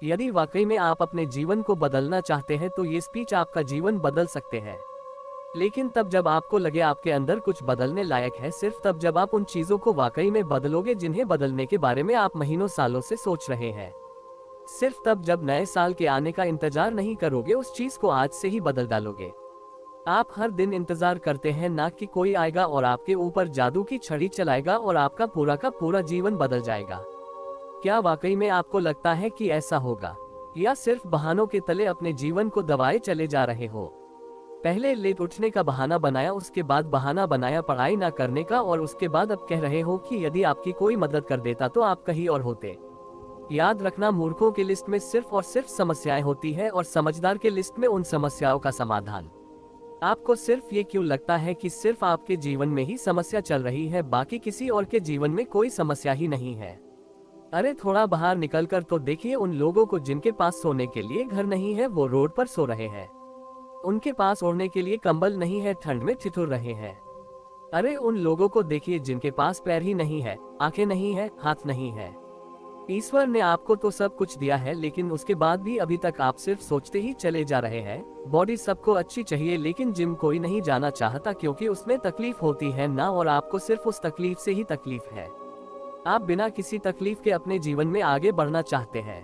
यदि वाकई में आप अपने जीवन को बदलना चाहते हैं तो ये स्पीच आपका जीवन बदल सकते हैं। लेकिन तब जब आपको लगे आपके अंदर कुछ बदलने लायक है, सिर्फ तब जब आप उन चीजों को वाकई में बदलोगे जिन्हें बदलने के बारे में आप महीनों सालों से सोच रहे हैं। सिर्फ तब जब नए साल के आने का इंतजार नहीं करोगे, उस चीज को आज से ही बदल डालोगे। आप हर दिन इंतजार करते हैं ना कि कोई आएगा और आपके ऊपर जादू की छड़ी चलाएगा और आपका पूरा का पूरा जीवन बदल जाएगा। क्या वाकई में आपको लगता है कि ऐसा होगा, या सिर्फ बहानों के तले अपने जीवन को दबाए चले जा रहे हो? पहले लेट उठने का बहाना बनाया, उसके बाद बहाना बनाया पढ़ाई ना करने का, और उसके बाद अब कह रहे हो कि यदि आपकी कोई मदद कर देता तो आप कहीं और होते। याद रखना, मूर्खों की लिस्ट में सिर्फ और सिर्फ समस्याएं होती है और समझदार के लिस्ट में उन समस्याओं का समाधान। आपको सिर्फ ये क्यों लगता है कि सिर्फ आपके जीवन में ही समस्या चल रही है, बाकी किसी और के जीवन में कोई समस्या ही नहीं है? अरे थोड़ा बाहर निकलकर तो देखिए उन लोगों को जिनके पास सोने के लिए घर नहीं है, वो रोड पर सो रहे हैं। उनके पास ओढ़ने के लिए कंबल नहीं है, ठंड में ठिठुर रहे हैं। अरे उन लोगों को देखिए जिनके पास पैर ही नहीं है, आंखें नहीं है, हाथ नहीं है। ईश्वर ने आपको तो सब कुछ दिया है, लेकिन उसके बाद भी अभी तक आप सिर्फ सोचते ही चले जा रहे हैं। बॉडी सबको अच्छी चाहिए, लेकिन जिम कोई नहीं जाना चाहता क्योंकि उसमें तकलीफ होती है ना, और आपको सिर्फ उस तकलीफ से ही तकलीफ है। आप बिना किसी तकलीफ के अपने जीवन में आगे बढ़ना चाहते हैं।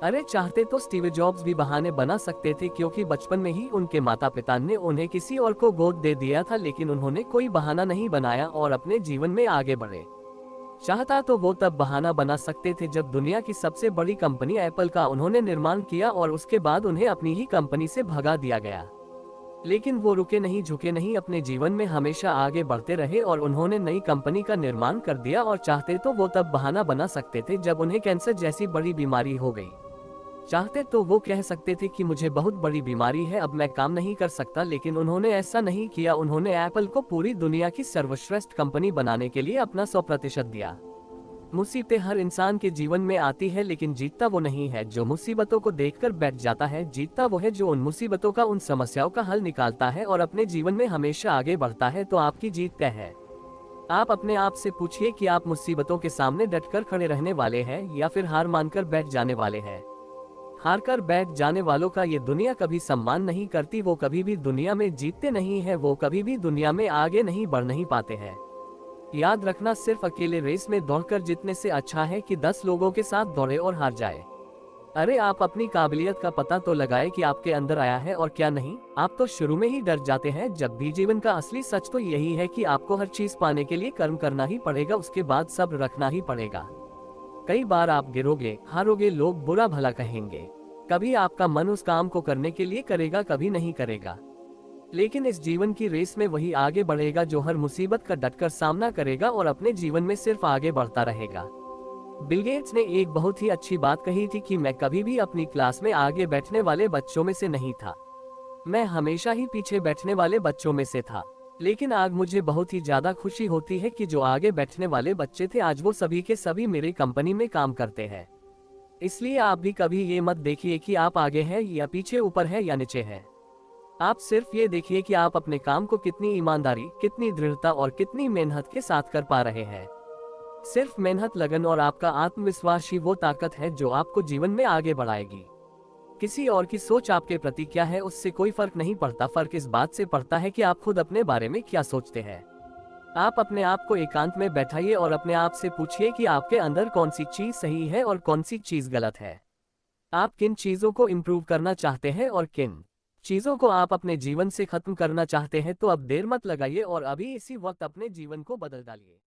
अरे चाहते तो स्टीव जॉब्स भी बहाने बना सकते थे, क्योंकि बचपन में ही उनके माता पिता ने उन्हें किसी और को गोद दे दिया था, लेकिन उन्होंने कोई बहाना नहीं बनाया और अपने जीवन में आगे बढ़े। चाहता तो वो तब बहाना बना सकते थे जब दुनिया की सबसे बड़ी कंपनी एप्पल का उन्होंने निर्माण किया और उसके बाद उन्हें अपनी ही कंपनी से भगा दिया गया। लेकिन वो रुके नहीं, झुके नहीं, अपने जीवन में हमेशा आगे बढ़ते रहे और उन्होंने नई कंपनी का निर्माण कर दिया। और चाहते तो वो तब बहाना बना सकते थे जब उन्हें कैंसर जैसी बड़ी बीमारी हो गई। चाहते तो वो कह सकते थे कि मुझे बहुत बड़ी बीमारी है, अब मैं काम नहीं कर सकता, लेकिन उन्होंने ऐसा नहीं किया। उन्होंने एप्पल को पूरी दुनिया की सर्वश्रेष्ठ कंपनी बनाने के लिए अपना 100% दिया। मुसीबतें हर इंसान के जीवन में आती है, लेकिन जीतता वो नहीं है जो मुसीबतों को देखकर बैठ जाता है। जीतता वो है जो उन मुसीबतों का, उन समस्याओं का हल निकालता है और अपने जीवन में हमेशा आगे बढ़ता है। तो आपकी जीत तय है। आप अपने आप से पूछिए कि आप मुसीबतों के सामने डटकर खड़े रहने वाले हैं या फिर हार मानकर बैठ जाने वाले हैं। हार कर बैठ जाने वालों का ये दुनिया कभी सम्मान नहीं करती, वो कभी भी दुनिया में जीतते नहीं है, वो कभी भी दुनिया में आगे नहीं बढ़ नहीं पाते हैं। याद रखना, सिर्फ अकेले रेस में दौड़कर जीतने से अच्छा है कि 10 लोगों के साथ दौड़े और हार जाए। अरे आप अपनी काबिलियत का पता तो लगाए कि आपके अंदर आया है और क्या नहीं। आप तो शुरू में ही डर जाते हैं, जब भी जीवन का असली सच तो यही है कि आपको हर चीज पाने के लिए कर्म करना ही पड़ेगा, उसके बाद सब्र रखना ही पड़ेगा। कई बार आप गिरोगे, हारोगे, लोग बुरा भला कहेंगे। कभी आपका मन उस काम को करने के लिए करेगा, कभी नहीं करेगा। लेकिन इस जीवन की रेस में वही आगे बढ़ेगा जो हर मुसीबत का डटकर सामना करेगा और अपने जीवन में सिर्फ आगे बढ़ता रहेगा। बिल गेट्स ने एक बहुत ही अच्छी बात कही थी कि मैं कभी भी अपनी क्लास में आगे बैठने वाले बच्चों में से नहीं था। मैं हमेशा ही पीछे बैठने वाले बच्चों में से था। लेकिन आज मुझे बहुत ही ज्यादा खुशी होती है कि जो आगे बैठने वाले बच्चे थे, आज वो सभी के सभी मेरी कंपनी में काम करते हैं। इसलिए आप भी कभी ये मत देखिए कि आप आगे हैं या पीछे, ऊपर है या नीचे है। आप सिर्फ ये देखिए कि आप अपने काम को कितनी ईमानदारी, कितनी दृढ़ता और कितनी मेहनत के साथ कर पा रहे हैं। सिर्फ मेहनत, लगन और आपका आत्मविश्वास ही वो ताकत है जो आपको जीवन में आगे बढ़ाएगी। किसी और की सोच आपके प्रति क्या है उससे कोई फर्क नहीं पड़ता। फर्क इस बात से पड़ता है कि आप खुद अपने बारे में क्या सोचते हैं। आप अपने आप को एकांत में बैठाइए और अपने आप से पूछिए कि आपके अंदर कौन सी चीज सही है और कौन सी चीज गलत है। आप किन चीजों को इम्प्रूव करना चाहते हैं और किन चीजों को आप अपने जीवन से खत्म करना चाहते हैं। तो अब देर मत लगाइए और अभी इसी वक्त अपने जीवन को बदल डालिए।